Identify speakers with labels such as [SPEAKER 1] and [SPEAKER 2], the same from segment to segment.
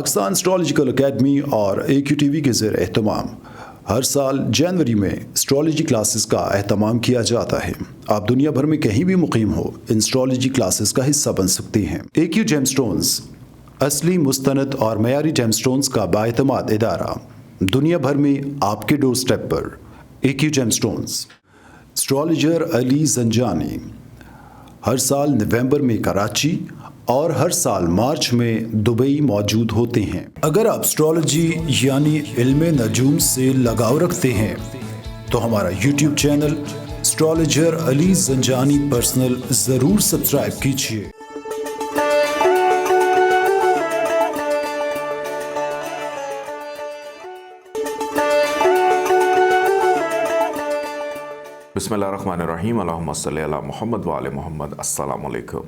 [SPEAKER 1] Pakistan astrological academy اور AQTV کے زیر اہتمام ہر سال جنوری میں اسٹرالوجی کلاسز کا اہتمام کیا جاتا ہے۔ آپ دنیا بھر میں کہیں بھی مقیم ہو، ان اسٹرالوجی کلاسز کا حصہ بن سکتے ہیں۔ AQ جیم سٹونز اصلی، مستند اور معیاری جیم سٹونز کا بااعتماد ادارہ، دنیا بھر میں آپ کے ڈور سٹیپ پر۔ AQ gem stones. اسٹرالوجر علی زنجانی ہر سال نومبر میں کراچی اور ہر سال مارچ میں دبئی موجود ہوتے ہیں۔ اگر آپ اسٹرالوجی یعنی علم نجوم سے لگاؤ رکھتے ہیں تو ہمارا یوٹیوب چینل اسٹرالوجر علی زنجانی پرسنل ضرور سبسکرائب کیجیے۔
[SPEAKER 2] بسم اللہ الرحمن الرحیم، اللہم صلی علی محمد وآل محمد۔ السلام علیکم۔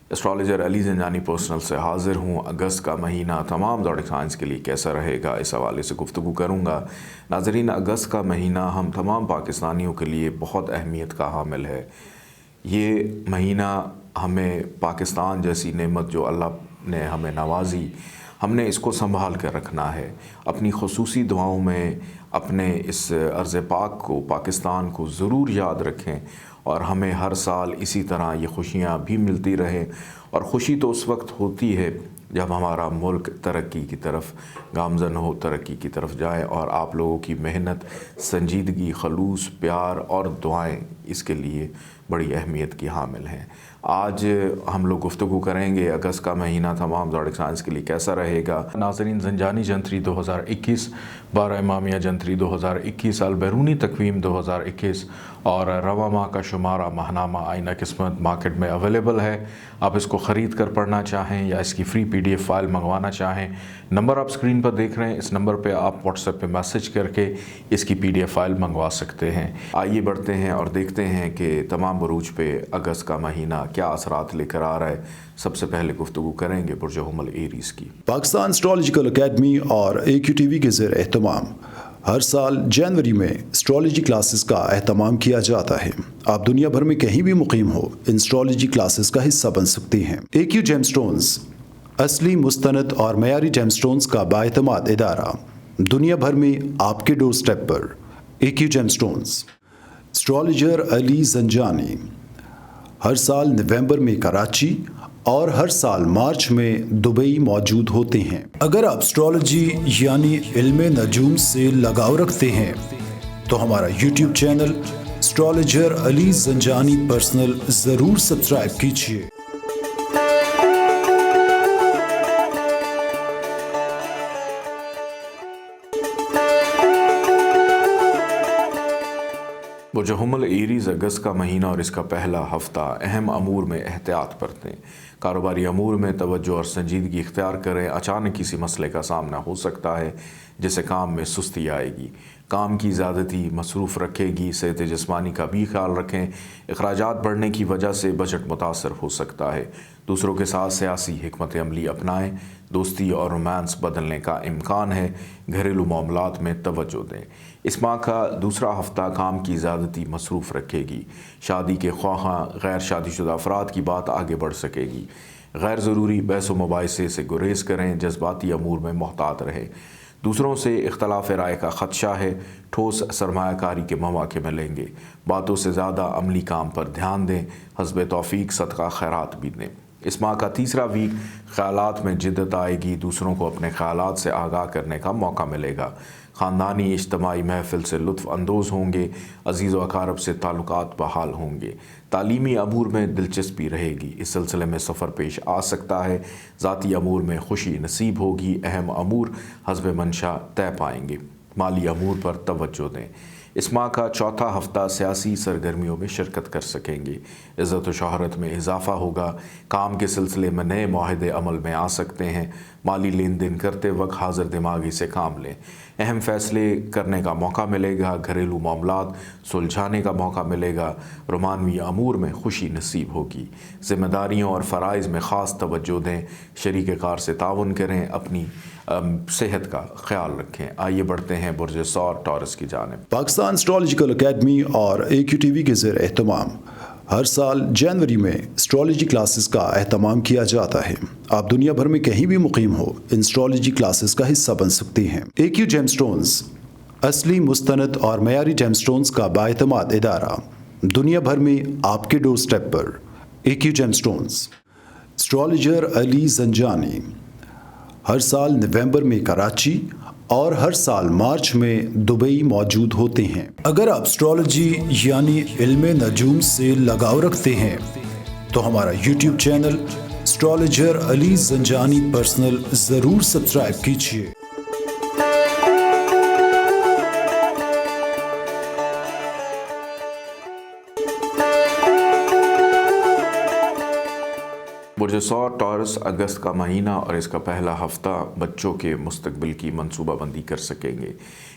[SPEAKER 2] اسٹرالوجر علی زنجانی پرسنل سے حاضر ہوں۔ اگست کا مہینہ تمام زوڈک سائنس کے لیے کیسا رہے گا، اس حوالے سے گفتگو کروں گا۔ ناظرین، اگست کا مہینہ ہم تمام پاکستانیوں کے لیے بہت اہمیت کا حامل ہے۔ یہ مہینہ ہمیں پاکستان جیسی نعمت جو اللہ نے ہمیں نوازی، ہم نے اس کو سنبھال کر رکھنا ہے۔ اپنی خصوصی دعاؤں میں اپنے اس ارض پاک کو، پاکستان کو ضرور یاد رکھیں، اور ہمیں ہر سال اسی طرح یہ خوشیاں بھی ملتی رہیں۔ اور خوشی تو اس وقت ہوتی ہے جب ہمارا ملک ترقی کی طرف گامزن ہو، ترقی کی طرف جائے، اور آپ لوگوں کی محنت، سنجیدگی، خلوص، پیار اور دعائیں اس کے لیے بڑی اہمیت کی حامل ہیں۔ آج ہم لوگ گفتگو کریں گے اگست کا مہینہ تمام زوڈک سائنس کے لیے کیسا رہے گا۔ ناظرین، زنجانی جنتری 2021، 12 امامیہ جنتری 2021، البیرونی تقویم 2021 اور رواں ماہ کا شمارہ ماہنامہ آئینہ قسمت مارکیٹ میں اویلیبل ہے۔ آپ اس کو خرید کر پڑھنا چاہیں یا اس کی فری PDF فائل منگوانا چاہیں، نمبر آپ اسکرین پر دیکھ رہے ہیں، اس نمبر پہ آپ واٹس ایپ پہ میسج کر کے اس کی PDF فائل منگوا سکتے ہیں۔ آئیے بڑھتے ہیں اور دیکھتے ہیں کہ تمام بروج پہ اگست کا مہینہ کیا اثرات لے کر آ رہا ہے۔ سب سے پہلے گفتگو کریں گے برج حمل ایریز کی۔
[SPEAKER 1] پاکستان اسٹرالوجیکل اکیڈمی اور AQTV کے زیر اہتمام ہر سال جنوری میں اسٹرالوجی کلاسز کا اہتمام کیا جاتا ہے۔ آپ دنیا بھر میں کہیں بھی مقیم ہو، ان اسٹرالوجی کلاسز کا حصہ بن سکتے ہیں۔ AQ جیم سٹونز اصلی، مستند اور معیاری جیم سٹونز کا بااعتماد ادارہ، دنیا بھر میں آپ کے ڈور سٹیپ پر۔ AQ gem stones. اسٹرالوجر علی زنجانی ہر سال نومبر میں کراچی اور ہر سال مارچ میں دبئی موجود ہوتے ہیں۔ اگر آپ اسٹرالوجی یعنی علم نجوم سے لگاؤ رکھتے ہیں تو ہمارا یوٹیوب چینل اسٹرالوجر علی زنجانی پرسنل ضرور سبسکرائب کیجیے۔
[SPEAKER 2] برج حمل ایریز، اگست کا مہینہ اور اس کا پہلا ہفتہ اہم امور میں احتیاط برتیں۔ کاروباری امور میں توجہ اور سنجیدگی اختیار کریں۔ اچانک کسی مسئلے کا سامنا ہو سکتا ہے جسے کام میں سستی آئے گی۔ کام کی زیادتی مصروف رکھے گی۔ صحت جسمانی کا بھی خیال رکھیں۔ اخراجات بڑھنے کی وجہ سے بجٹ متاثر ہو سکتا ہے۔ دوسروں کے ساتھ سیاسی حکمت عملی اپنائیں۔ دوستی اور رومانس بدلنے کا امکان ہے۔ گھریلو معاملات میں توجہ دیں۔ اس ماہ کا دوسرا ہفتہ کام کی زیادتی مصروف رکھے گی۔ شادی کے خواہاں غیر شادی شدہ افراد کی بات آگے بڑھ سکے گی۔ غیر ضروری بحث و مباحثے سے گریز کریں۔ جذباتی امور میں محتاط رہیں۔ دوسروں سے اختلاف رائے کا خدشہ ہے۔ ٹھوس سرمایہ کاری کے مواقع ملیں گے۔ باتوں سے زیادہ عملی کام پر دھیان دیں۔ حسب توفیق صدقہ خیرات بھی دیں۔ اس ماہ کا تیسرا ویک خیالات میں جدت آئے گی۔ دوسروں کو اپنے خیالات سے آگاہ کرنے کا موقع ملے گا۔ خاندانی اجتماعی محفل سے لطف اندوز ہوں گے۔ عزیز و اقارب سے تعلقات بحال ہوں گے۔ تعلیمی امور میں دلچسپی رہے گی۔ اس سلسلے میں سفر پیش آ سکتا ہے۔ ذاتی امور میں خوشی نصیب ہوگی۔ اہم امور حسب منشا طے پائیں گے۔ مالی امور پر توجہ دیں۔ اس ماہ کا چوتھا ہفتہ سیاسی سرگرمیوں میں شرکت کر سکیں گے۔ عزت و شہرت میں اضافہ ہوگا۔ کام کے سلسلے میں نئے معاہدے عمل میں آ سکتے ہیں۔ مالی لین دین کرتے وقت حاضر دماغی سے کام لیں۔ اہم فیصلے کرنے کا موقع ملے گا۔ گھریلو معاملات سلجھانے کا موقع ملے گا۔ رومانوی امور میں خوشی نصیب ہوگی۔ ذمہ داریوں اور فرائض میں خاص توجہ دیں۔ شریک کار سے تعاون کریں۔ اپنی صحت کا خیال رکھیں۔ آئیے بڑھتے ہیں برج ثور ٹورس کی جانب۔
[SPEAKER 1] پاکستان اسٹرالوجیکل اکیڈمی اور AQTV کے زیر اہتمام ہر سال جنوری میں اسٹرالوجی کلاسز کا اہتمام کیا جاتا ہے۔ آپ دنیا بھر میں کہیں بھی مقیم ہو، ان اسٹرالوجی کلاسز کا حصہ بن سکتے ہیں۔ AQ جیم سٹونز اصلی، مستند اور معیاری جیم سٹونز کا بااعتماد ادارہ، دنیا بھر میں آپ کے ڈور سٹیپ پر۔ AQ gem stones. اسٹرالوجر علی زنجانی ہر سال نومبر میں کراچی اور ہر سال مارچ میں دبئی موجود ہوتے ہیں۔ اگر آپ اسٹرالوجی یعنی علم نجوم سے لگاؤ رکھتے ہیں تو ہمارا YouTube چینل اسٹرالوجر علی زنجانی پرسنل ضرور سبسکرائب کیجیے۔
[SPEAKER 2] برج ثور ٹورس اگست کا مہینہ اور اس کا پہلا ہفتہ بچوں کے مستقبل کی منصوبہ بندی کر سکیں گے۔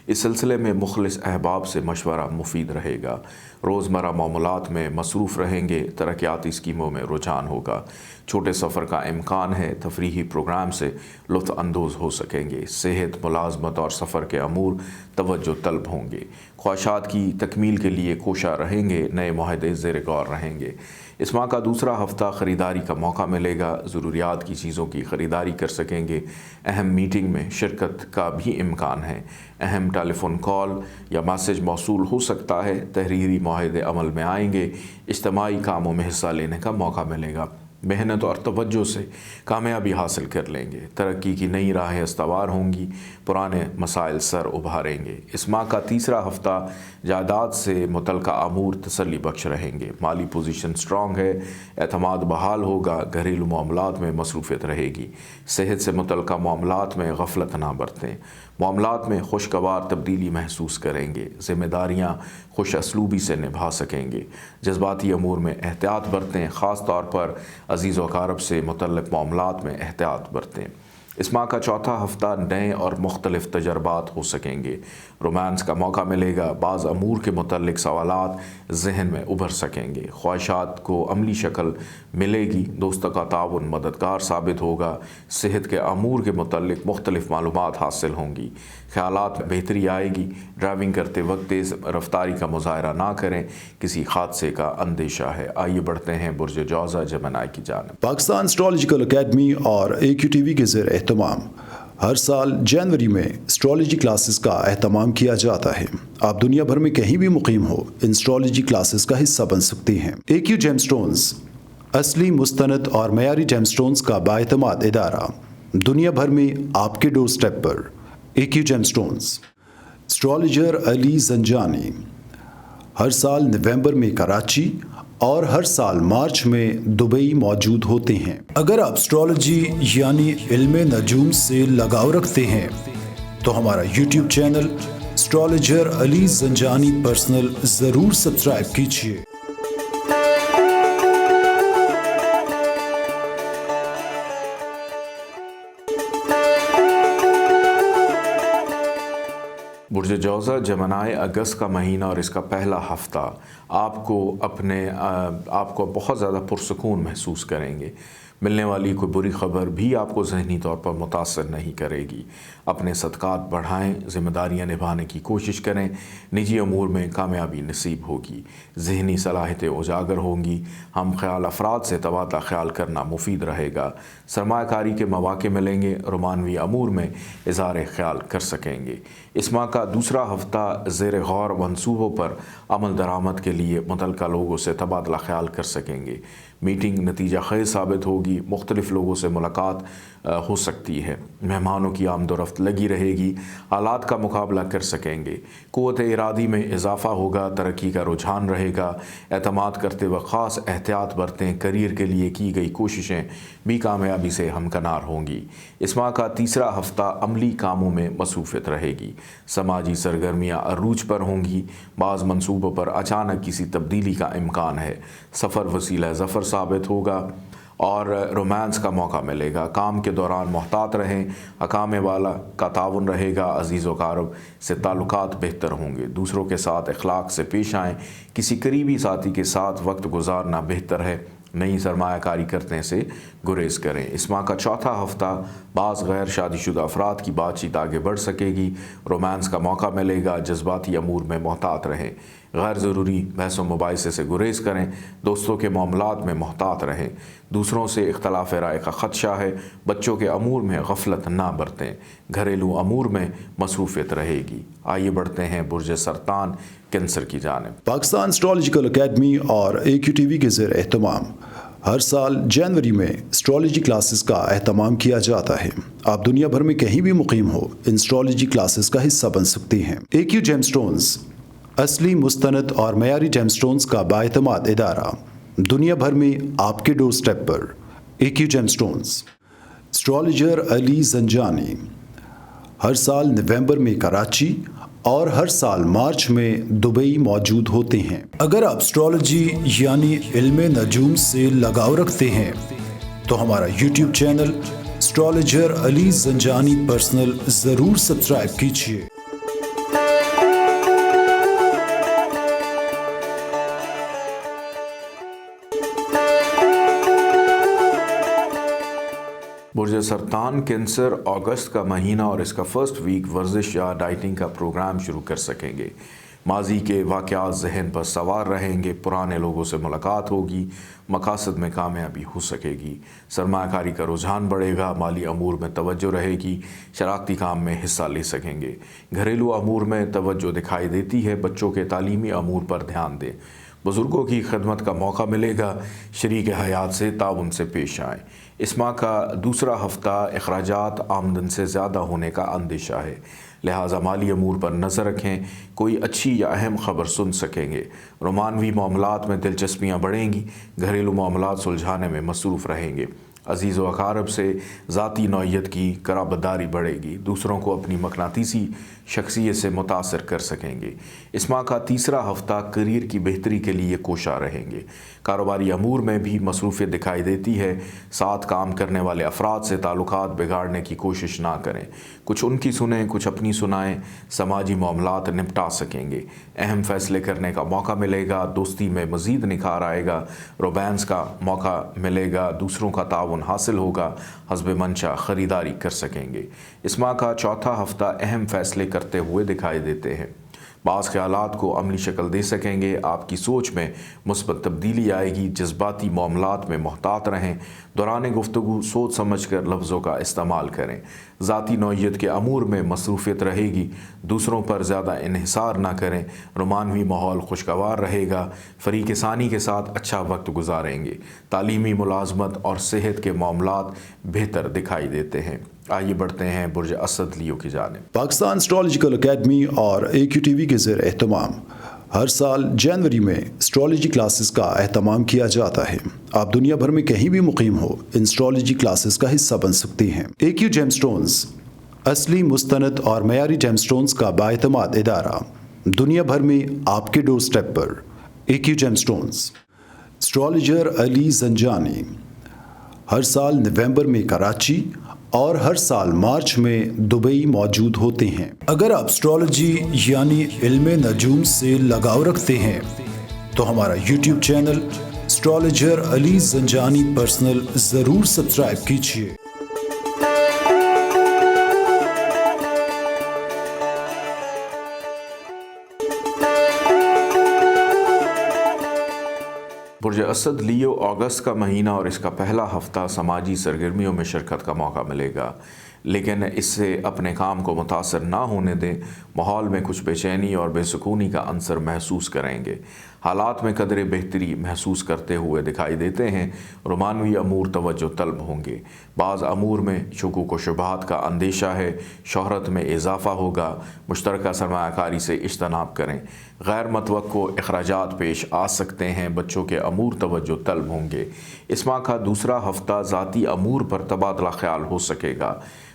[SPEAKER 2] اس سلسلے میں مخلص احباب سے مشورہ مفید رہے گا۔ روزمرہ معاملات میں مصروف رہیں گے، ترقیاتی اسکیموں میں رجحان ہوگا۔ چھوٹے سفر کا امکان ہے، تفریحی پروگرام سے لطف اندوز ہو سکیں گے۔ صحت، ملازمت اور سفر کے امور توجہ طلب ہوں گے۔ خواہشات کی تکمیل کے لیے کوشاں رہیں گے، نئے معاہدے زیر غور رہیں گے۔ اس ماہ کا دوسرا ہفتہ خریداری کا موقع ملے گا، ضروریات کی چیزوں کی خریداری کر سکیں گے۔ اہم میٹنگ میں شرکت کا بھی امکان ہے۔ اہم ٹیلی فون کال یا میسج موصول ہو سکتا ہے۔ تحریری معاہدے عمل میں آئیں گے۔ اجتماعی کاموں میں حصہ لینے کا موقع ملے گا۔ محنت اور توجہ سے کامیابی حاصل کر لیں گے۔ ترقی کی نئی راہیں استوار ہوں گی۔ پرانے مسائل سر ابھاریں گے۔ اس ماہ کا تیسرا ہفتہ جائیداد سے متعلقہ امور تسلی بخش رہیں گے۔ مالی پوزیشن سٹرانگ ہے، اعتماد بحال ہوگا۔ گھریلو معاملات میں مصروفیت رہے گی۔ صحت سے متعلقہ معاملات میں غفلت نہ برتیں۔ معاملات میں خوشگوار تبدیلی محسوس کریں گے۔ ذمہ داریاں خوش اسلوبی سے نبھا سکیں گے۔ جذباتی امور میں احتیاط برتیں، خاص طور پر عزیز و اقارب سے متعلق معاملات میں احتیاط برتیں۔ اس ماہ کا چوتھا ہفتہ نئے اور مختلف تجربات ہو سکیں گے۔ رومانس کا موقع ملے گا۔ بعض امور کے متعلق سوالات ذہن میں ابھر سکیں گے۔ خواہشات کو عملی شکل ملے گی۔ دوستوں کا تعاون مددگار ثابت ہوگا۔ صحت کے امور کے متعلق مختلف معلومات حاصل ہوں گی۔ خیالات میں بہتری آئے گی۔ ڈرائیونگ کرتے وقت تیز رفتاری کا مظاہرہ نہ کریں، کسی حادثے کا اندیشہ ہے۔ آئیے بڑھتے ہیں برج جوزہ جیمنائی کی جانب۔
[SPEAKER 1] پاکستان اسٹرالوجیکل اکیڈمی اور AQ TV کے زیر اہتمام ہر سال جنوری میں اسٹرالوجی کلاسز کا اہتمام کیا جاتا ہے۔ آپ دنیا بھر میں کہیں بھی مقیم ہو، ان اسٹرالوجی کلاسز کا حصہ بن سکتے ہیں۔ AQ جیم سٹونز اصلی، مستند اور معیاری جیم سٹونز کا بااعتماد ادارہ، دنیا بھر میں آپ کے ڈور سٹیپ پر۔ AQ gem stones. اسٹرالوجر علی زنجانی ہر سال نومبر میں کراچی اور ہر سال مارچ میں دبئی موجود ہوتے ہیں۔ اگر آپ اسٹرالوجی یعنی علم نجوم سے لگاؤ رکھتے ہیں تو ہمارا YouTube چینل اسٹرالوجر علی زنجانی پرسنل ضرور سبسکرائب کیجیے۔
[SPEAKER 2] برج جوزہ جیمنائی اگست کا مہینہ اور اس کا پہلا ہفتہ آپ کو بہت زیادہ پرسکون محسوس کریں گے۔ ملنے والی کوئی بری خبر بھی آپ کو ذہنی طور پر متاثر نہیں کرے گی۔ اپنے صدقات بڑھائیں، ذمہ داریاں نبھانے کی کوشش کریں، نجی امور میں کامیابی نصیب ہوگی۔ ذہنی صلاحیتیں اجاگر ہوں گی۔ ہم خیال افراد سے تبادلہ خیال کرنا مفید رہے گا۔ سرمایہ کاری کے مواقع ملیں گے۔ رومانوی امور میں اظہار خیال کر سکیں گے۔ اس ماہ کا دوسرا ہفتہ زیر غور منصوبوں پر عمل درآمد کے لیے متعلقہ لوگوں سے تبادلہ خیال کر سکیں گے۔ میٹنگ نتیجہ خیز ثابت ہوگی۔ مختلف لوگوں سے ملاقات ہو سکتی ہے۔ مہمانوں کی آمد و رفت لگی رہے گی۔ حالات کا مقابلہ کر سکیں گے۔ قوت ارادی میں اضافہ ہوگا۔ ترقی کا رجحان رہے گا۔ اعتماد کرتے وقت خاص احتیاط برتیں۔ کیریئر کے لیے کی گئی کوششیں بھی کامیابی سے ہمکنار ہوں گی۔ اس ماہ کا تیسرا ہفتہ عملی کاموں میں مصروفیت رہے گی۔ سماجی سرگرمیاں عروج پر ہوں گی۔ بعض منصوبوں پر اچانک کسی تبدیلی کا امکان ہے۔ سفر وسیلہ ظفر ثابت ہوگا اور رومانس کا موقع ملے گا۔ کام کے دوران محتاط رہیں۔ حکام والا کا تعاون رہے گا۔ عزیز و اقارب سے تعلقات بہتر ہوں گے۔ دوسروں کے ساتھ اخلاق سے پیش آئیں۔ کسی قریبی ساتھی کے ساتھ وقت گزارنا بہتر ہے۔ نئی سرمایہ کاری کرنے سے گریز کریں۔ اس ماہ کا چوتھا ہفتہ بعض غیر شادی شدہ افراد کی بات چیت آگے بڑھ سکے گی۔ رومانس کا موقع ملے گا۔ جذباتی امور میں محتاط رہیں۔ غیر ضروری بحث و مباحثے سے گریز کریں، دوستوں کے معاملات میں محتاط رہیں، دوسروں سے اختلاف رائے کا خدشہ ہے، بچوں کے امور میں غفلت نہ برتیں، گھریلو امور میں مصروفیت رہے گی۔ آئیے بڑھتے ہیں برج سرطان کینسر کی جانب۔
[SPEAKER 1] پاکستان اسٹرالوجیکل اکیڈمی اور AQTV کے زیر اہتمام ہر سال جنوری میں اسٹرالوجی کلاسز کا اہتمام کیا جاتا ہے۔ آپ دنیا بھر میں کہیں بھی مقیم ہو، ان اسٹرالوجی کلاسز کا حصہ بن سکتی ہیں۔ AQ جیم سٹونز اصلی، مستند اور معیاری جیم سٹونز کا بااعتماد ادارہ، دنیا بھر میں آپ کے ڈور سٹیپ پر۔ AQ gem stones. اسٹرالوجر علی زنجانی ہر سال نومبر میں کراچی اور ہر سال مارچ میں دبئی موجود ہوتے ہیں۔ اگر آپ اسٹرالوجی یعنی علم نجوم سے لگاؤ رکھتے ہیں تو ہمارا YouTube چینل اسٹرالوجر علی زنجانی پرسنل ضرور سبسکرائب کیجیے۔
[SPEAKER 2] برج سرطان کینسر اگست کا مہینہ اور اس کا فرسٹ ویک ورزش یا ڈائٹنگ کا پروگرام شروع کر سکیں گے۔ ماضی کے واقعات ذہن پر سوار رہیں گے، پرانے لوگوں سے ملاقات ہوگی، مقاصد میں کامیابی ہو سکے گی، سرمایہ کاری کا رجحان بڑھے گا، مالی امور میں توجہ رہے گی، شراکتی کام میں حصہ لے سکیں گے، گھریلو امور میں توجہ دکھائی دیتی ہے، بچوں کے تعلیمی امور پر دھیان دیں، بزرگوں کی خدمت کا موقع ملے گا، شریک حیات سے تعاون سے پیش آئیں۔ اس ماہ کا دوسرا ہفتہ اخراجات آمدن سے زیادہ ہونے کا اندیشہ ہے، لہٰذا مالی امور پر نظر رکھیں، کوئی اچھی یا اہم خبر سن سکیں گے، رومانوی معاملات میں دلچسپیاں بڑھیں گی، گھریلو معاملات سلجھانے میں مصروف رہیں گے، عزیز و اقارب سے ذاتی نوعیت کی قرابتداری بڑھے گی، دوسروں کو اپنی مقناطیسی شخصیت سے متاثر کر سکیں گے۔ اس ماہ کا تیسرا ہفتہ کیریئر کی بہتری کے لیے کوشاں رہیں گے، کاروباری امور میں بھی مصروفیت دکھائی دیتی ہے، ساتھ کام کرنے والے افراد سے تعلقات بگاڑنے کی کوشش نہ کریں، کچھ ان کی سنیں کچھ اپنی سنائیں، سماجی معاملات نپٹا سکیں گے، اہم فیصلے کرنے کا موقع ملے گا، دوستی میں مزید نکھار آئے گا، رومانس کا موقع ملے گا، دوسروں کا تعاون حاصل ہوگا، حسب منشا خریداری کر سکیں گے۔ اس ماہ کا چوتھا ہفتہ اہم فیصلے کرتے ہوئے دکھائی دیتے ہیں، بعض خیالات کو عملی شکل دے سکیں گے، آپ کی سوچ میں مثبت تبدیلی آئے گی، جذباتی معاملات میں محتاط رہیں، دوران گفتگو سوچ سمجھ کر لفظوں کا استعمال کریں، ذاتی نوعیت کے امور میں مصروفیت رہے گی، دوسروں پر زیادہ انحصار نہ کریں، رومانوی ماحول خوشگوار رہے گا، فریق ثانی کے ساتھ اچھا وقت گزاریں گے، تعلیمی ملازمت اور صحت کے معاملات بہتر دکھائی دیتے ہیں۔ آئیے بڑھتے ہیں برج اسد لیو کی جانب۔
[SPEAKER 1] پاکستان اسٹرالوجیکل اکیڈمی اور AQTV کے زیر اہتمام ہر سال جنوری میں اسٹرالوجی کلاسز کا اہتمام کیا جاتا ہے۔ آپ دنیا بھر میں کہیں بھی مقیم ہو، ان اسٹرالوجی کلاسز کا حصہ بن سکتی ہیں۔ AQ جیم سٹونز اصلی، مستند اور معیاری جیم سٹونز کا بااعتماد ادارہ، دنیا بھر میں آپ کے ڈور سٹیپ پر۔ AQ gem stones. اسٹرالوجر علی زنجانی ہر سال نومبر میں کراچی اور ہر سال مارچ میں دبئی موجود ہوتے ہیں۔ اگر آپ اسٹرالوجی یعنی علم نجوم سے لگاؤ رکھتے ہیں تو ہمارا YouTube چینل اسٹرالوجر علی زنجانی پرسنل ضرور سبسکرائب کیجیے۔
[SPEAKER 2] برج اسد لیو اگست کا مہینہ اور اس کا پہلا ہفتہ سماجی سرگرمیوں میں شرکت کا موقع ملے گا، لیکن اس سے اپنے کام کو متاثر نہ ہونے دیں، ماحول میں کچھ بے چینی اور بے سکونی کا عنصر محسوس کریں گے، حالات میں قدرے بہتری محسوس کرتے ہوئے دکھائی دیتے ہیں، رومانوی امور توجہ طلب ہوں گے، بعض امور میں شکوک و شبہات کا اندیشہ ہے، شہرت میں اضافہ ہوگا، مشترکہ سرمایہ کاری سے اجتناب کریں، غیر متوقع اخراجات پیش آ سکتے ہیں، بچوں کے امور توجہ طلب ہوں گے۔ اس ماہ کا دوسرا ہفتہ ذاتی امور پر تبادلہ خیال ہو سکے گا،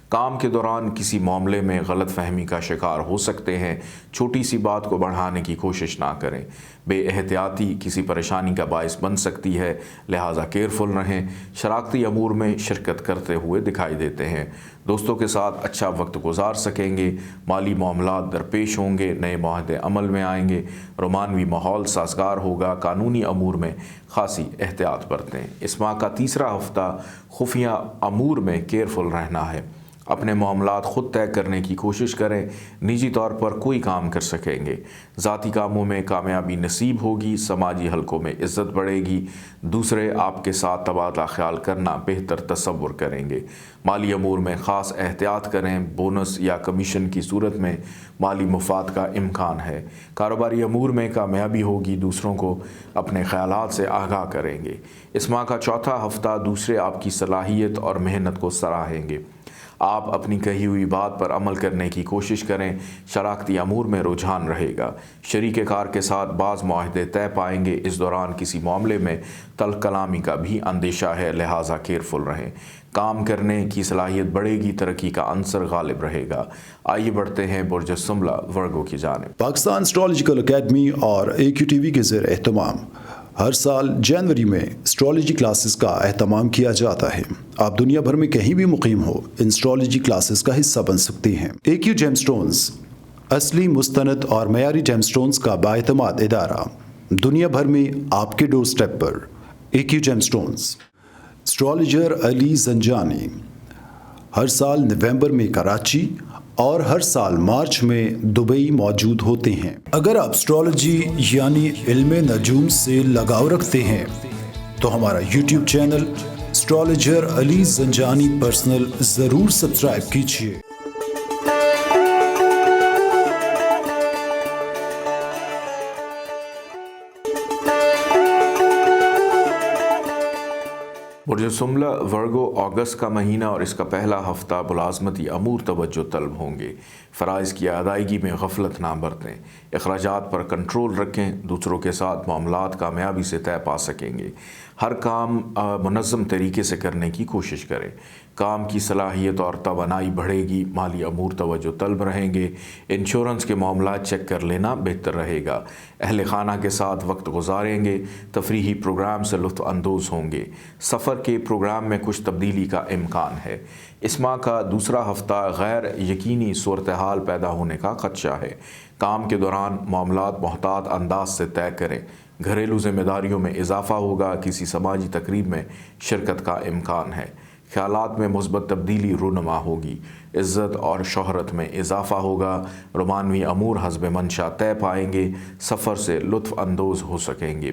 [SPEAKER 2] کام کے دوران کسی معاملے میں غلط فہمی کا شکار ہو سکتے ہیں، چھوٹی سی بات کو بڑھانے کی کوشش نہ کریں، بے احتیاطی کسی پریشانی کا باعث بن سکتی ہے، لہٰذا کیئرفل رہیں، شراکتی امور میں شرکت کرتے ہوئے دکھائی دیتے ہیں، دوستوں کے ساتھ اچھا وقت گزار سکیں گے، مالی معاملات درپیش ہوں گے، نئے معاہدے عمل میں آئیں گے، رومانوی ماحول سازگار ہوگا، قانونی امور میں خاصی احتیاط برتیں۔ اس ماہ کا تیسرا ہفتہ خفیہ امور میں کیئرفل رہنا ہے، اپنے معاملات خود طے کرنے کی کوشش کریں، نجی طور پر کوئی کام کر سکیں گے، ذاتی کاموں میں کامیابی نصیب ہوگی، سماجی حلقوں میں عزت بڑھے گی، دوسرے آپ کے ساتھ تبادلہ خیال کرنا بہتر تصور کریں گے۔ مالی امور میں خاص احتیاط کریں، بونس یا کمیشن کی صورت میں مالی مفاد کا امکان ہے۔ کاروباری امور میں کامیابی ہوگی، دوسروں کو اپنے خیالات سے آگاہ کریں گے۔ اس ماہ کا چوتھا ہفتہ دوسرے آپ کی صلاحیت اور محنت کو سراہیں گے۔ آپ اپنی کہی ہوئی بات پر عمل کرنے کی کوشش کریں، شراکتی امور میں رجحان رہے گا، شریک کار کے ساتھ بعض معاہدے طے پائیں گے۔ اس دوران کسی معاملے میں تلخ کلامی کا بھی اندیشہ ہے، لہٰذا کیئرفل رہیں۔ کام کرنے کی صلاحیت بڑھے گی، ترقی کا عنصر غالب رہے گا۔ آئیے بڑھتے ہیں برج سنبلہ ورگو کی جانب۔
[SPEAKER 1] پاکستان اسٹرالوجیکل اکیڈمی اور AQTV کے زیر اہتمام ہر سال جنوری میں اسٹرالوجی کلاسز کا اہتمام کیا جاتا ہے۔ آپ دنیا بھر میں کہیں بھی مقیم ہو، ان اسٹرالوجی کلاسز کا حصہ بن سکتے ہیں۔ AQ جیم سٹونز اصلی، مستند اور معیاری جیم سٹونز کا بااعتماد ادارہ، دنیا بھر میں آپ کے ڈور سٹیپ پر۔ AQ gem stones. اسٹرالوجر علی زنجانی ہر سال نومبر میں کراچی اور ہر سال مارچ میں دبئی موجود ہوتے ہیں۔ اگر آپ اسٹرالوجی یعنی علم نجوم سے لگاؤ رکھتے ہیں تو ہمارا YouTube چینل اسٹرالوجر علی زنجانی پرسنل ضرور سبسکرائب کیجیے۔
[SPEAKER 2] برج سنبلہ ورگو، اگست کا مہینہ اور اس کا پہلا ہفتہ ملازمتی امور توجہ طلب ہوں گے۔ فرائض کی ادائیگی میں غفلت نہ برتیں، اخراجات پر کنٹرول رکھیں، دوسروں کے ساتھ معاملات کامیابی سے طے پا سکیں گے۔ ہر کام منظم طریقے سے کرنے کی کوشش کریں، کام کی صلاحیت اور توانائی بڑھے گی، مالی امور توجہ طلب رہیں گے، انشورنس کے معاملات چیک کر لینا بہتر رہے گا، اہل خانہ کے ساتھ وقت گزاریں گے، تفریحی پروگرام سے لطف اندوز ہوں گے، سفر کے پروگرام میں کچھ تبدیلی کا امکان ہے۔ اس ماہ کا دوسرا ہفتہ غیر یقینی صورتحال پیدا ہونے کا خدشہ ہے، کام کے دوران معاملات محتاط انداز سے طے کریں، گھریلو ذمہ داریوں میں اضافہ ہوگا، کسی سماجی تقریب میں شرکت کا امکان ہے، خیالات میں مثبت تبدیلی رونما ہوگی، عزت اور شہرت میں اضافہ ہوگا، رومانوی امور حسب منشا طے پائیں گے، سفر سے لطف اندوز ہو سکیں گے۔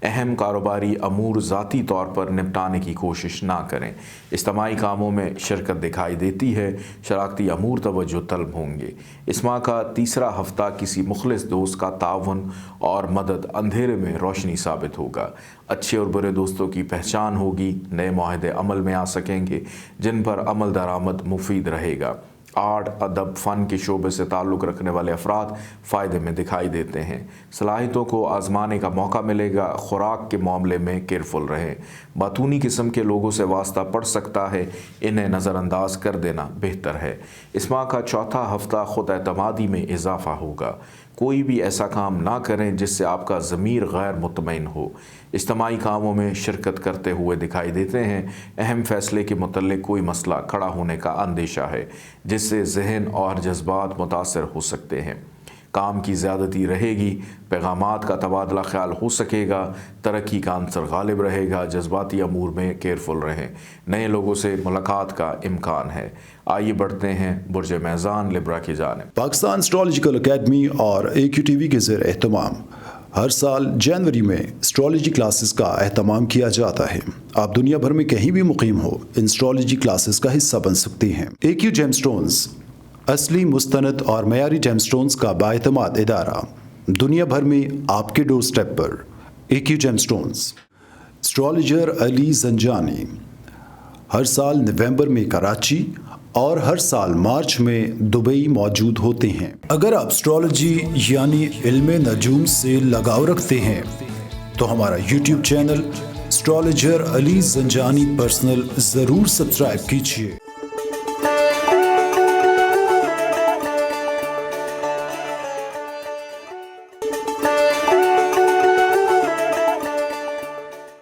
[SPEAKER 2] اہم کاروباری امور ذاتی طور پر نپٹانے کی کوشش نہ کریں، اجتماعی کاموں میں شرکت دکھائی دیتی ہے، شراکتی امور توجہ طلب ہوں گے۔ اس ماہ کا تیسرا ہفتہ کسی مخلص دوست کا تعاون اور مدد اندھیرے میں روشنی ثابت ہوگا، اچھے اور برے دوستوں کی پہچان ہوگی، نئے معاہدے عمل میں آ سکیں گے جن پر عمل درآمد مفید رہے گا۔ آرٹ، ادب، فن کے شعبے سے تعلق رکھنے والے افراد فائدے میں دکھائی دیتے ہیں، صلاحیتوں کو آزمانے کا موقع ملے گا، خوراک کے معاملے میں کیئرفل رہیں، باطونی قسم کے لوگوں سے واسطہ پڑ سکتا ہے، انہیں نظر انداز کر دینا بہتر ہے۔ اس ماہ کا چوتھا ہفتہ خود اعتمادی میں اضافہ ہوگا، کوئی بھی ایسا کام نہ کریں جس سے آپ کا ضمیر غیر مطمئن ہو، اجتماعی کاموں میں شرکت کرتے ہوئے دکھائی دیتے ہیں، اہم فیصلے کے متعلق کوئی مسئلہ کھڑا ہونے کا اندیشہ ہے جس سے ذہن اور جذبات متاثر ہو سکتے ہیں، کام کی زیادتی رہے گی، پیغامات کا تبادلہ خیال ہو سکے گا، ترقی کا عنصر غالب رہے گا، جذباتی امور میں کیئرفل رہیں، نئے لوگوں سے ملاقات کا امکان ہے۔ آئیے بڑھتے ہیں برج میزان لبرا کی جانب۔
[SPEAKER 1] پاکستان اسٹرالوجیکل اکیڈمی اور AQTV کے زیر اہتمام ہر سال جنوری میں اسٹرالوجی کلاسز کا اہتمام کیا جاتا ہے۔ آپ دنیا بھر میں کہیں بھی مقیم ہو، ان اسٹرالوجی کلاسز کا حصہ بن سکتے ہیں۔ AQ جیم سٹونز اصلی، مستند اور معیاری جیم سٹونز کا بااعتماد ادارہ، دنیا بھر میں آپ کے ڈور سٹیپ پر۔ AQ gem stones. اسٹرالوجر علی زنجانی ہر سال نومبر میں کراچی اور ہر سال مارچ میں دبئی موجود ہوتے ہیں۔ اگر آپ اسٹرالوجی یعنی علم نجوم سے لگاؤ رکھتے ہیں تو ہمارا YouTube چینل اسٹرالوجر علی زنجانی پرسنل ضرور سبسکرائب کیجیے۔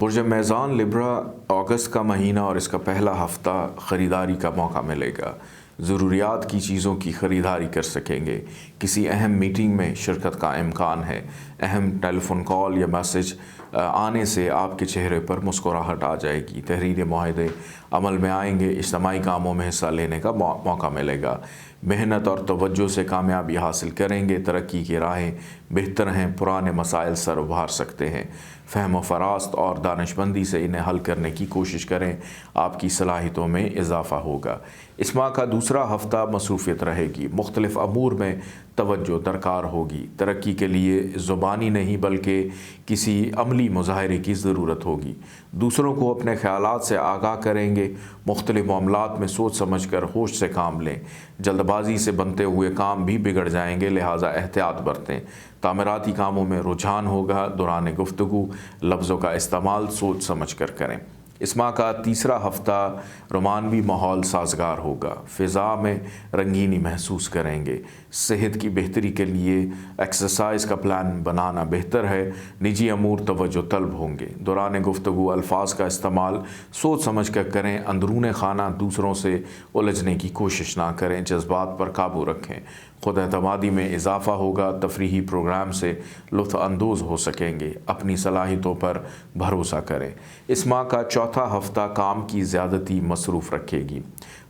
[SPEAKER 2] برج میزان لبرا، اگست کا مہینہ اور اس کا پہلا ہفتہ خریداری کا موقع ملے گا، ضروریات کی چیزوں کی خریداری کر سکیں گے۔ کسی اہم میٹنگ میں شرکت کا امکان ہے۔ اہم ٹیلی فون کال یا میسج آنے سے آپ کے چہرے پر مسکراہٹ آ جائے گی۔ تحریری معاہدے عمل میں آئیں گے۔ اجتماعی کاموں میں حصہ لینے کا موقع ملے گا۔ محنت اور توجہ سے کامیابی حاصل کریں گے۔ ترقی کی راہیں بہتر ہیں۔ پرانے مسائل سر ابھار سکتے ہیں۔ فہم و فراست اور دانش مندی سے انہیں حل کرنے کی کوشش کریں۔ آپ کی صلاحیتوں میں اضافہ ہوگا۔ اس ماہ کا دوسرا ہفتہ مصروفیت رہے گی۔ مختلف امور میں توجہ درکار ہوگی۔ ترقی کے لیے زبانی نہیں بلکہ کسی عملی مظاہرے کی ضرورت ہوگی۔ دوسروں کو اپنے خیالات سے آگاہ کریں گے۔ مختلف معاملات میں سوچ سمجھ کر ہوش سے کام لیں۔ جلد بازی سے بنتے ہوئے کام بھی بگڑ جائیں گے، لہٰذا احتیاط برتیں۔ تعمیراتی کاموں میں رجحان ہوگا۔ دوران گفتگو لفظوں کا استعمال سوچ سمجھ کر کریں۔ اس ماہ کا تیسرا ہفتہ رومانوی ماحول سازگار ہوگا۔ فضا میں رنگینی محسوس کریں گے۔ صحت کی بہتری کے لیے ایکسرسائز کا پلان بنانا بہتر ہے۔ نجی امور توجہ طلب ہوں گے۔ دوران گفتگو الفاظ کا استعمال سوچ سمجھ کر کریں۔ اندرون خانہ دوسروں سے الجھنے کی کوشش نہ کریں۔ جذبات پر قابو رکھیں۔ خود اعتمادی میں اضافہ ہوگا۔ تفریحی پروگرام سے لطف اندوز ہو سکیں گے۔ اپنی صلاحیتوں پر بھروسہ کریں۔ اس ماہ کا چوتھا ہفتہ کام کی زیادتی مصروف رکھے گی۔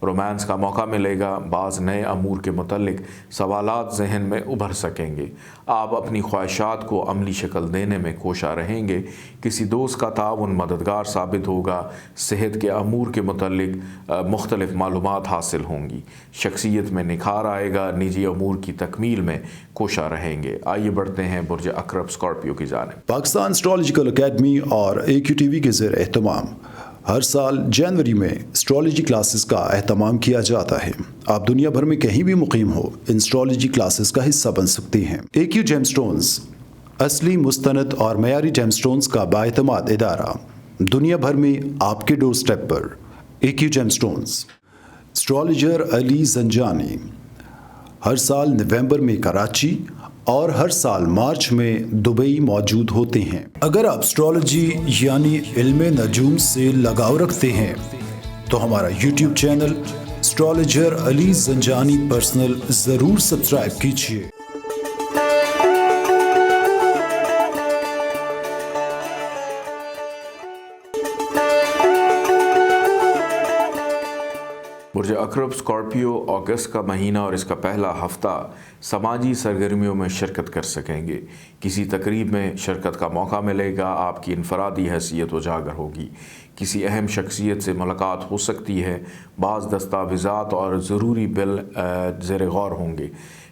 [SPEAKER 2] رومانس کا موقع ملے گا۔ بعض نئے امور کے متعلق سوالات ذہن میں ابھر سکیں گے۔ آپ اپنی خواہشات کو عملی شکل دینے میں کوشاں رہیں گے۔ کسی دوست کا تعاون مددگار ثابت ہوگا۔ صحت کے امور کے متعلق مختلف معلومات حاصل ہوں گی۔ شخصیت میں نکھار آئے گا۔ نجی امور کی تکمیل میں کوشاں رہیں گے۔ آئیے بڑھتے ہیں برج عقرب اسکارپیو کی جانب۔
[SPEAKER 1] پاکستان اسٹرالوجیکل اکیڈمی اور AQTV کے زیر اہتمام ہر سال جنوری میں اسٹرالوجی کلاسز کا اہتمام کیا جاتا ہے۔ آپ دنیا بھر میں کہیں بھی مقیم ہو، ان اسٹرالوجی کلاسز کا حصہ بن سکتے ہیں۔ AQ جیم سٹونز اصلی مستند اور معیاری جیم سٹونز کا بااعتماد ادارہ، دنیا بھر میں آپ کے ڈور سٹیپ پر۔ AQ gem stones. اسٹرالوجر علی زنجانی ہر سال نومبر میں کراچی اور ہر سال مارچ میں دبئی موجود ہوتے ہیں۔ اگر آپ اسٹرالوجی یعنی علم نجوم سے لگاؤ رکھتے ہیں تو ہمارا یوٹیوب چینل اسٹرالوجر علی زنجانی پرسنل ضرور سبسکرائب کیجیے۔
[SPEAKER 2] برج عقرب اسکارپیو اگست کا مہینہ اور اس کا پہلا ہفتہ سماجی سرگرمیوں میں شرکت کر سکیں گے۔ کسی تقریب میں شرکت کا موقع ملے گا۔ آپ کی انفرادی حیثیت اجاگر ہوگی۔ کسی اہم شخصیت سے ملاقات ہو سکتی ہے۔ بعض دستاویزات اور ضروری بل زیر غور ہوں گے۔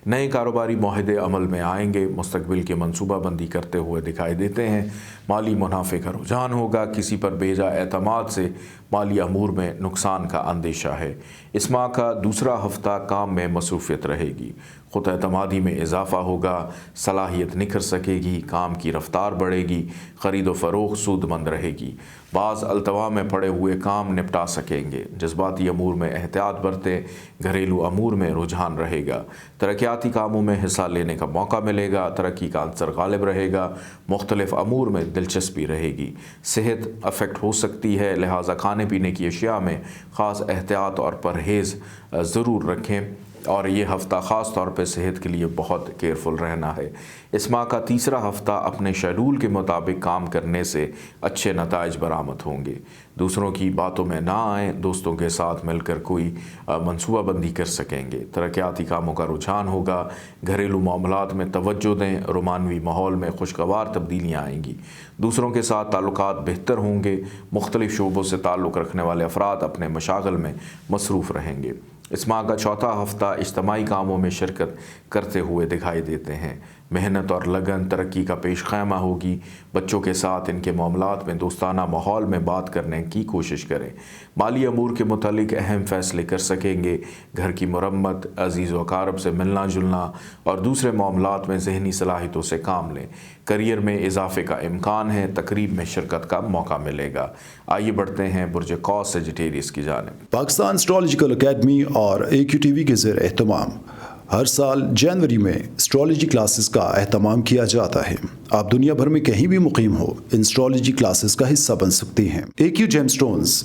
[SPEAKER 2] نئے کاروباری معاہدے عمل میں آئیں گے۔ مستقبل کی منصوبہ بندی کرتے ہوئے دکھائی دیتے ہیں۔ مالی منافع کا رجحان ہوگا۔ کسی پر بیجا اعتماد سے مالی امور میں نقصان کا اندیشہ ہے۔ اس ماہ کا دوسرا ہفتہ کام میں مصروفیت رہے گی۔ خود اعتمادی میں اضافہ ہوگا۔ صلاحیت نکھر سکے گی۔ کام کی رفتار بڑھے گی۔ خرید و فروخت سود مند رہے گی۔ بعض التوا میں پڑے ہوئے کام نپٹا سکیں گے۔ جذباتی امور میں احتیاط برتیں۔ گھریلو امور میں رجحان رہے گا۔ ترقیاتی کاموں میں حصہ لینے کا موقع ملے گا۔ ترقی کا عنصر غالب رہے گا۔ مختلف امور میں دلچسپی رہے گی۔ صحت افیکٹ ہو سکتی ہے، لہٰذا کھانے پینے کی اشیاء میں خاص احتیاط اور پرہیز ضرور رکھیں، اور یہ ہفتہ خاص طور پہ صحت کے لیے بہت کیئرفل رہنا ہے۔ اس ماہ کا تیسرا ہفتہ اپنے شیڈول کے مطابق کام کرنے سے اچھے نتائج برآمد ہوں گے۔ دوسروں کی باتوں میں نہ آئیں۔ دوستوں کے ساتھ مل کر کوئی منصوبہ بندی کر سکیں گے۔ ترقیاتی کاموں کا رجحان ہوگا۔ گھریلو معاملات میں توجہ دیں۔ رومانوی ماحول میں خوشگوار تبدیلیاں آئیں گی۔ دوسروں کے ساتھ تعلقات بہتر ہوں گے۔ مختلف شعبوں سے تعلق رکھنے والے افراد اپنے مشاغل میں مصروف رہیں گے۔ اس ماہ کا چوتھا ہفتہ اجتماعی کاموں میں شرکت کرتے ہوئے دکھائی دیتے ہیں۔ محنت اور لگن ترقی کا پیش خیمہ ہوگی۔ بچوں کے ساتھ ان کے معاملات میں دوستانہ ماحول میں بات کرنے کی کوشش کریں۔ مالی امور کے متعلق اہم فیصلے کر سکیں گے۔ گھر کی مرمت، عزیز و اقارب سے ملنا جلنا اور دوسرے معاملات میں ذہنی صلاحیتوں سے کام لیں۔ کیریئر میں اضافے کا امکان ہے۔ تقریب میں شرکت کا موقع ملے گا۔ آئیے بڑھتے ہیں برج قوس سیجیٹیریس کی جانب۔
[SPEAKER 1] پاکستان اسٹرالوجیکل اکیڈمی اور AQTV کے زیر اہتمام ہر سال جنوری میں اسٹرالوجی کلاسز کا اہتمام کیا جاتا ہے۔ آپ دنیا بھر میں کہیں بھی مقیم ہو، ان اسٹرالوجی کلاسز کا حصہ بن سکتے ہیں۔ AQ جیم سٹونز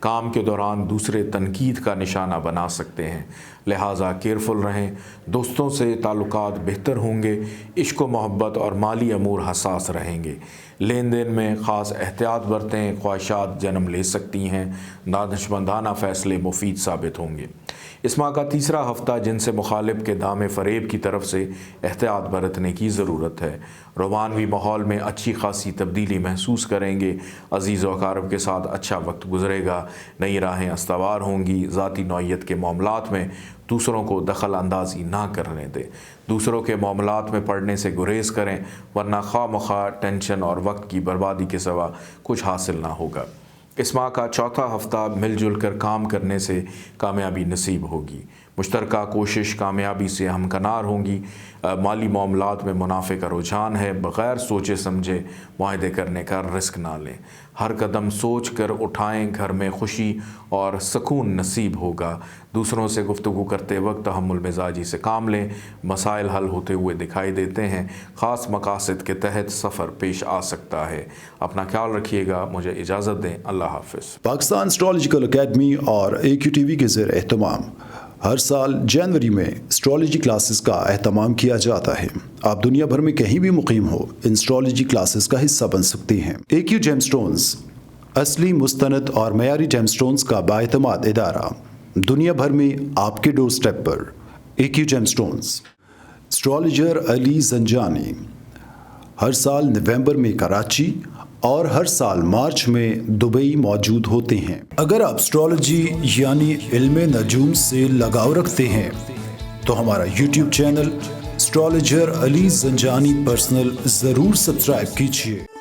[SPEAKER 2] کام کے دوران دوسرے تنقید کا نشانہ بنا سکتے ہیں، لہٰذا کیئرفل رہیں۔ دوستوں سے تعلقات بہتر ہوں گے، عشق و محبت اور مالی امور حساس رہیں گے۔ لین دین میں خاص احتیاط برتیں، خواہشات جنم لے سکتی ہیں، دانشمندانہ فیصلے مفید ثابت ہوں گے۔ اس ماہ کا تیسرا ہفتہ جنس مخالف کے دام فریب کی طرف سے احتیاط برتنے کی ضرورت ہے۔ رومانوی ماحول میں اچھی خاصی تبدیلی محسوس کریں گے، عزیز و اقارب کے ساتھ اچھا وقت گزرے گا، نئی راہیں استوار ہوں گی۔ ذاتی نوعیت کے معاملات میں دوسروں کو دخل اندازی نہ کرنے دیں، دوسروں کے معاملات میں پڑنے سے گریز کریں، ورنہ خواہ مخواہ ٹینشن اور وقت کی بربادی کے سوا کچھ حاصل نہ ہوگا۔ اس ماہ کا چوتھا ہفتہ مل جل کر کام کرنے سے کامیابی نصیب ہوگی، مشترکہ کوشش کامیابی سے ہمکنار ہوں گی۔ مالی معاملات میں منافع کا رجحان ہے، بغیر سوچے سمجھے معاہدے کرنے کا رسک نہ لیں، ہر قدم سوچ کر اٹھائیں، گھر میں خوشی اور سکون نصیب ہوگا۔ دوسروں سے گفتگو کرتے وقت تحمل مزاجی سے کام لیں، مسائل حل ہوتے ہوئے دکھائی دیتے ہیں، خاص مقاصد کے تحت سفر پیش آ سکتا ہے۔ اپنا خیال رکھیے گا، مجھے اجازت دیں، اللہ حافظ۔
[SPEAKER 1] پاکستان اسٹرالوجیکل اکیڈمی اور AQTV کے زیر اہتمام ہر سال جنوری میں اسٹرالوجی کلاسز کا اہتمام کیا جاتا ہے۔ آپ دنیا بھر میں کہیں بھی مقیم ہو، ان اسٹرالوجی کلاسز کا حصہ بن سکتے ہیں۔ AQ جیم سٹونز اصلی مستند اور معیاری جیم سٹونز کا بااعتماد ادارہ، دنیا بھر میں آپ کے ڈور سٹیپ پر۔ AQ gem stones. اسٹرالوجر علی زنجانی ہر سال نومبر میں کراچی اور ہر سال مارچ میں دبئی موجود ہوتے ہیں۔ اگر آپ اسٹرالوجی یعنی علم نجوم سے لگاؤ رکھتے ہیں تو ہمارا YouTube چینل اسٹرالوجر علی زنجانی پرسنل ضرور سبسکرائب کیجیے۔